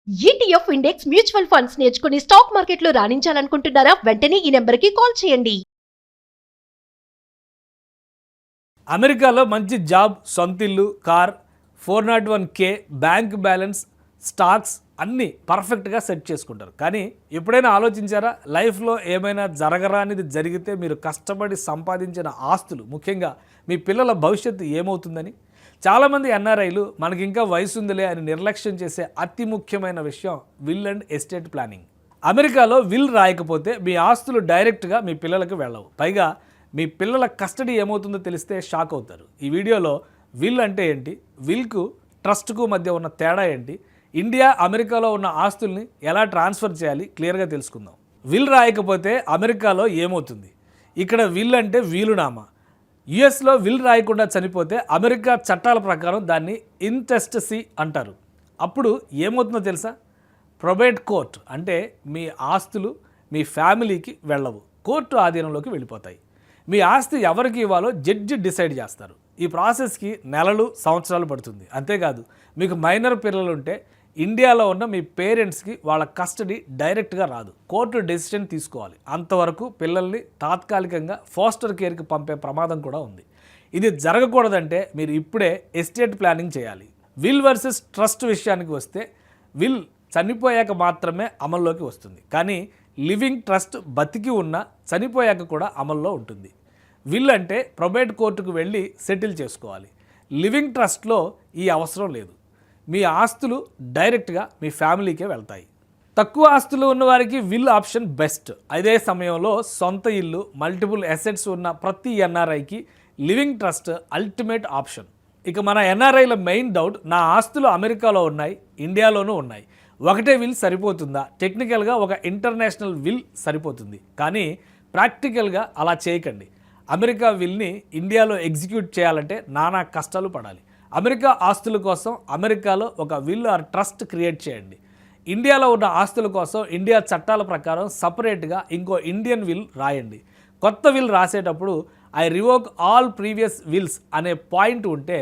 ETF index mutual funds నేర్చుకుని stock మార్కెట్లో రాణించాలనుకుంటున్నారా? వెంటనే ఈ నెంబర్కి కాల్ చేయండి. అమెరికాలో మంచి జాబ్, సొంతిల్లు, car, 401k, bank balance, stocks అన్నీ పర్ఫెక్ట్గా సెట్ చేసుకుంటారు. కానీ ఎప్పుడైనా ఆలోచించారా, లైఫ్లో ఏమైనా జరగరానిది జరిగితే మీరు కష్టపడి సంపాదించిన ఆస్తులు, ముఖ్యంగా మీ పిల్లల భవిష్యత్తు ఏమవుతుందని? చాలామంది ఎన్ఆర్ఐలు మనకి ఇంకా వయసు ఉందిలే అని నిర్లక్ష్యం చేసే అతి ముఖ్యమైన విషయం విల్ అండ్ ఎస్టేట్ ప్లానింగ్. అమెరికాలో విల్ రాయకపోతే మీ ఆస్తులు డైరెక్ట్గా మీ పిల్లలకు వెళ్ళవు. పైగా మీ పిల్లల కస్టడీ ఏమవుతుందో తెలిస్తే షాక్ అవుతారు. ఈ వీడియోలో విల్ అంటే ఏంటి, విల్కు ట్రస్ట్కు మధ్య ఉన్న తేడా ఏంటి, ఇండియా అమెరికాలో ఉన్న ఆస్తుల్ని ఎలా ట్రాన్స్ఫర్ చేయాలి క్లియర్గా తెలుసుకుందాం. విల్ రాయకపోతే అమెరికాలో ఏమవుతుంది? ఇక్కడ విల్ అంటే వీలునామా. యుఎస్లో విల్ రాయకుండా చనిపోతే అమెరికా చట్టాల ప్రకారం దాన్ని ఇంటెస్టసీ అంటారు. అప్పుడు ఏమవుతుందో తెలుసా? ప్రొబేట్ కోర్ట్ అంటే మీ ఆస్తులు మీ ఫ్యామిలీకి వెళ్ళవు, కోర్టు ఆధీనంలోకి వెళ్ళిపోతాయి. మీ ఆస్తి ఎవరికి ఇవ్వాలో జడ్జి డిసైడ్ చేస్తారు. ఈ ప్రాసెస్కి నెలలు, సంవత్సరాలు పడుతుంది. అంతేకాదు, మీకు మైనర్ పిల్లలు ఉంటే ఇండియాలో ఉన్న మీ పేరెంట్స్కి వాళ్ళ కస్టడీ డైరెక్ట్గా రాదు, కోర్టు డెసిషన్ తీసుకోవాలి. అంతవరకు పిల్లల్ని తాత్కాలికంగా ఫాస్టర్ కేర్కి పంపే ప్రమాదం కూడా ఉంది. ఇది జరగకూడదంటే మీరు ఇప్పుడే ఎస్టేట్ ప్లానింగ్ చేయాలి. విల్ వర్సెస్ ట్రస్ట్ విషయానికి వస్తే, విల్ చనిపోయాక మాత్రమే అమల్లోకి వస్తుంది. కానీ లివింగ్ ట్రస్ట్ బతికి ఉన్నా చనిపోయాక కూడా అమల్లో ఉంటుంది. విల్ అంటే ప్రొబేట్ కోర్టుకు వెళ్ళి సెటిల్ చేసుకోవాలి. లివింగ్ ట్రస్ట్లో ఈ అవసరం లేదు. మీ ఆస్తులు డైరెక్ట్గా మీ ఫ్యామిలీకే వెళ్తాయి. తక్కువ ఆస్తులు ఉన్నవారికి విల్ ఆప్షన్ బెస్ట్. అదే సమయంలో సొంత ఇల్లు, మల్టిపుల్ అసెట్స్ ఉన్న ప్రతి ఎన్ఆర్ఐకి లివింగ్ ట్రస్ట్ అల్టిమేట్ ఆప్షన్. ఇక మన ఎన్ఆర్ఐల మెయిన్ డౌట్, నా ఆస్తులు అమెరికాలో ఉన్నాయి, ఇండియాలోనూ ఉన్నాయి, ఒకటే విల్ సరిపోతుందా? టెక్నికల్గా ఒక ఇంటర్నేషనల్ విల్ సరిపోతుంది, కానీ ప్రాక్టికల్గా అలా చేయకండి. అమెరికా విల్ని ఇండియాలో ఎగ్జిక్యూట్ చేయాలంటే నానా కష్టాలు పడాలి. అమెరికా ఆస్తుల కోసం అమెరికాలో ఒక విల్ ఆర్ ట్రస్ట్ క్రియేట్ చేయండి. ఇండియాలో ఉన్న ఆస్తుల కోసం ఇండియా చట్టాల ప్రకారం సపరేట్గా ఇంకో ఇండియన్ విల్ రాయండి. కొత్త విల్ రాసేటప్పుడు I revoke all previous wills అనే పాయింట్ ఉంటే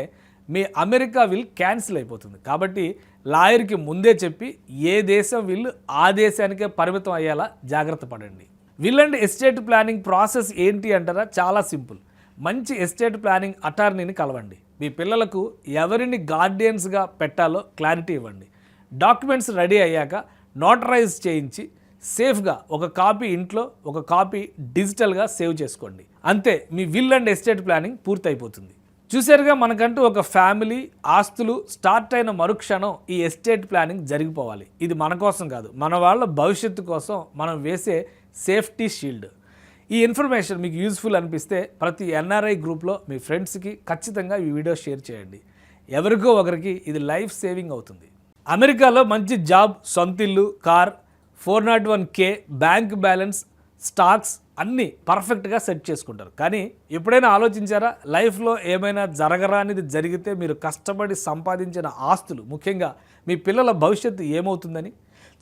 మీ అమెరికా విల్ క్యాన్సిల్ అయిపోతుంది. కాబట్టి లాయర్కి ముందే చెప్పి ఏ దేశం విల్ ఆ దేశానికే పరిమితం అయ్యేలా జాగ్రత్త పడండి. Will and estate planning process ఏంటి అంటారా? చాలా సింపుల్. మంచి ఎస్టేట్ ప్లానింగ్ అటార్నీని కలవండి. మీ పిల్లలకు ఎవరిని గార్డియన్స్గా పెట్టాలో క్లారిటీ ఇవ్వండి. డాక్యుమెంట్స్ రెడీ అయ్యాక నోటరైజ్ చేయించి సేఫ్గా ఒక కాపీ ఇంట్లో, ఒక కాపీ డిజిటల్గా సేవ్ చేసుకోండి. అంతే, me will and estate planning పూర్తయిపోతుంది. చూసారుగా, మనకంటూ ఒక ఫ్యామిలీ, ఆస్తులు స్టార్ట్ అయిన మరుక్షణం ఈ ఎస్టేట్ ప్లానింగ్ జరిగిపోవాలి. ఇది మన కోసం కాదు, మన వాళ్ళ భవిష్యత్తు కోసం మనం వేసే సేఫ్టీ షీల్డ్. ఈ ఇన్ఫర్మేషన్ మీకు యూజ్ఫుల్ అనిపిస్తే ప్రతి ఎన్ఆర్ఐ గ్రూప్లో మీ ఫ్రెండ్స్కి ఖచ్చితంగా ఈ వీడియో షేర్ చేయండి. ఎవరికో ఒకరికి ఇది లైఫ్ సేవింగ్ అవుతుంది. అమెరికాలో మంచి జాబ్, సొంతిల్లు, car, 401k, bank balance, stocks అన్నీ పర్ఫెక్ట్గా సెట్ చేసుకుంటారు. కానీ ఎప్పుడైనా ఆలోచించారా, లైఫ్లో ఏమైనా జరగరానిది జరిగితే మీరు కష్టపడి సంపాదించిన ఆస్తులు, ముఖ్యంగా మీ పిల్లల భవిష్యత్తు ఏమవుతుందని?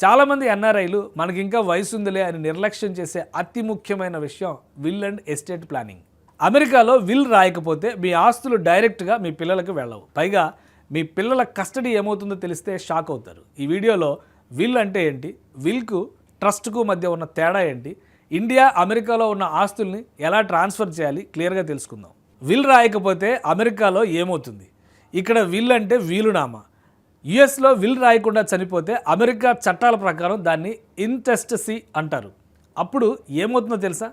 చాలామంది ఎన్ఆర్ఐలు మనకి ఇంకా వయసు ఉందిలే అని నిర్లక్ష్యం చేసే అతి ముఖ్యమైన విషయం విల్ అండ్ ఎస్టేట్ ప్లానింగ్. అమెరికాలో విల్ రాయకపోతే మీ ఆస్తులు డైరెక్ట్గా మీ పిల్లలకు వెళ్ళవు. పైగా మీ పిల్లల కస్టడీ ఏమవుతుందో తెలిస్తే షాక్ అవుతారు. ఈ వీడియోలో విల్ అంటే ఏంటి, విల్కు ట్రస్ట్కు మధ్య ఉన్న తేడా ఏంటి, ఇండియా అమెరికాలో ఉన్న ఆస్తుల్ని ఎలా ట్రాన్స్ఫర్ చేయాలి క్లియర్గా తెలుసుకుందాం. విల్ రాయకపోతే అమెరికాలో ఏమవుతుంది? ఇక్కడ విల్ అంటే వీలునామా. యుఎస్లో విల్ రాయకుండా చనిపోతే అమెరికా చట్టాల ప్రకారం దాన్ని ఇంటెస్టసీ అంటారు. అప్పుడు ఏమవుతుందో తెలుసా?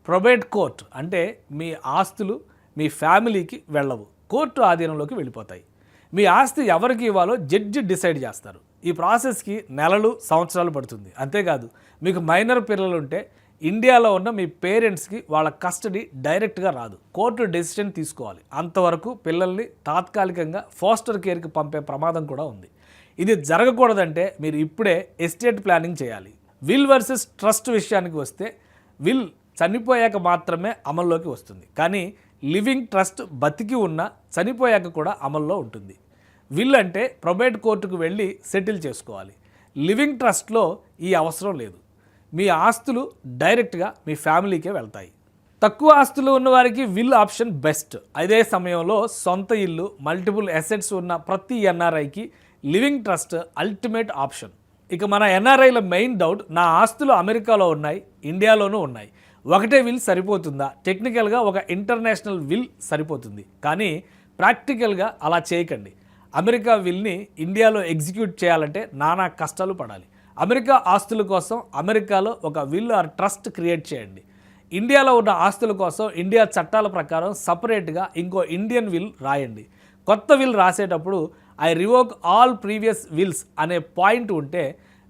ప్రొబేట్ కోర్ట్ అంటే మీ ఆస్తులు మీ ఫ్యామిలీకి వెళ్ళవు, కోర్టు ఆధీనంలోకి వెళ్ళిపోతాయి. మీ ఆస్తి ఎవరికి ఇవ్వాలో జడ్జి డిసైడ్ చేస్తారు. ఈ ప్రాసెస్కి నెలలు, సంవత్సరాలు పడుతుంది. అంతేకాదు, మీకు మైనర్ పిల్లలు ఉంటే ఇండియాలో ఉన్న మీ పేరెంట్స్కి వాళ్ళ కస్టడీ డైరెక్ట్గా రాదు, కోర్టు డెసిషన్ తీసుకోవాలి. అంతవరకు పిల్లల్ని తాత్కాలికంగా ఫాస్టర్ కేర్కి పంపే ప్రమాదం కూడా ఉంది. ఇది జరగకూడదంటే మీరు ఇప్పుడే ఎస్టేట్ ప్లానింగ్ చేయాలి. విల్ వర్సెస్ ట్రస్ట్ విషయానికి వస్తే, విల్ చనిపోయాక మాత్రమే అమల్లోకి వస్తుంది. కానీ లివింగ్ ట్రస్ట్ బతికి ఉన్నా చనిపోయాక కూడా అమల్లో ఉంటుంది. విల్ అంటే ప్రొబేట్ కోర్టుకు వెళ్ళి సెటిల్ చేసుకోవాలి. లివింగ్ ట్రస్ట్లో ఈ అవసరం లేదు. మీ ఆస్తులు డైరెక్ట్గా మీ ఫ్యామిలీకే వెళ్తాయి. తక్కువ ఆస్తులు ఉన్నవారికి విల్ ఆప్షన్ బెస్ట్. అదే సమయంలో సొంత ఇల్లు, మల్టిపుల్ అసెట్స్ ఉన్న ప్రతి ఎన్ఆర్ఐకి లివింగ్ ట్రస్ట్ అల్టిమేట్ ఆప్షన్. ఇక మన ఎన్ఆర్ఐల మెయిన్ డౌట్, నా ఆస్తులు అమెరికాలో ఉన్నాయి, ఇండియాలోనూ ఉన్నాయి, ఒకటే విల్ సరిపోతుందా? టెక్నికల్గా ఒక ఇంటర్నేషనల్ విల్ సరిపోతుంది, కానీ ప్రాక్టికల్గా అలా చేయకండి. అమెరికా విల్ని ఇండియాలో ఎగ్జిక్యూట్ చేయాలంటే నానా కష్టాలు పడాలి. అమెరికా ఆస్తుల కోసం అమెరికాలో ఒక విల్ ఆర్ ట్రస్ట్ క్రియేట్ చేయండి. ఇండియాలో ఉన్న ఆస్తుల కోసం ఇండియా చట్టాల ప్రకారం సపరేట్గా ఇంకో ఇండియన్ విల్ రాయండి. కొత్త విల్ రాసేటప్పుడు I revoke all previous wills అనే పాయింట్ ఉంటే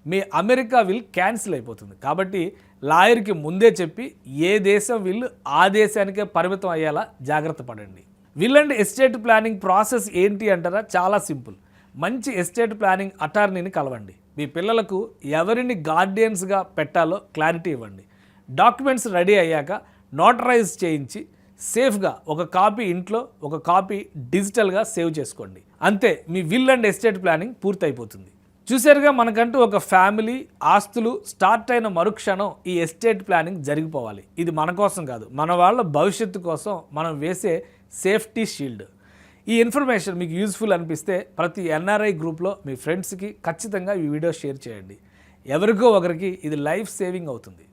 మీ అమెరికా విల్ క్యాన్సిల్ అయిపోతుంది. కాబట్టి లాయర్కి ముందే చెప్పి ఏ దేశం విల్ ఆ దేశానికే పరిమితం అయ్యేలా జాగ్రత్త పడండి. Will and estate planning process ఏంటి అంటారా? చాలా సింపుల్. మంచి ఎస్టేట్ ప్లానింగ్ అటార్నీని కలవండి. మీ పిల్లలకు ఎవరిని గార్డియన్స్గా పెట్టాలో క్లారిటీ ఇవ్వండి. డాక్యుమెంట్స్ రెడీ అయ్యాక నోటరైజ్ చేయించి సేఫ్గా ఒక కాపీ ఇంట్లో, ఒక కాపీ డిజిటల్గా సేవ్ చేసుకోండి. అంతే, me will and estate planning పూర్తయిపోతుంది. చూసారుగా, మనకంటూ ఒక ఫ్యామిలీ, ఆస్తులు స్టార్ట్ అయిన మరుక్షణం ఈ ఎస్టేట్ ప్లానింగ్ జరిగిపోవాలి. ఇది మన కోసం కాదు, మన వాళ్ళ భవిష్యత్తు కోసం మనం వేసే సేఫ్టీ షీల్డ్. ఈ ఇన్ఫర్మేషన్ మీకు యూజ్ఫుల్ అనిపిస్తే ప్రతి ఎన్ఆర్ఐ గ్రూప్లో మీ ఫ్రెండ్స్కి ఖచ్చితంగా ఈ వీడియో షేర్ చేయండి. ఎవరికో ఒకరికి ఇది లైఫ్ సేవింగ్ అవుతుంది.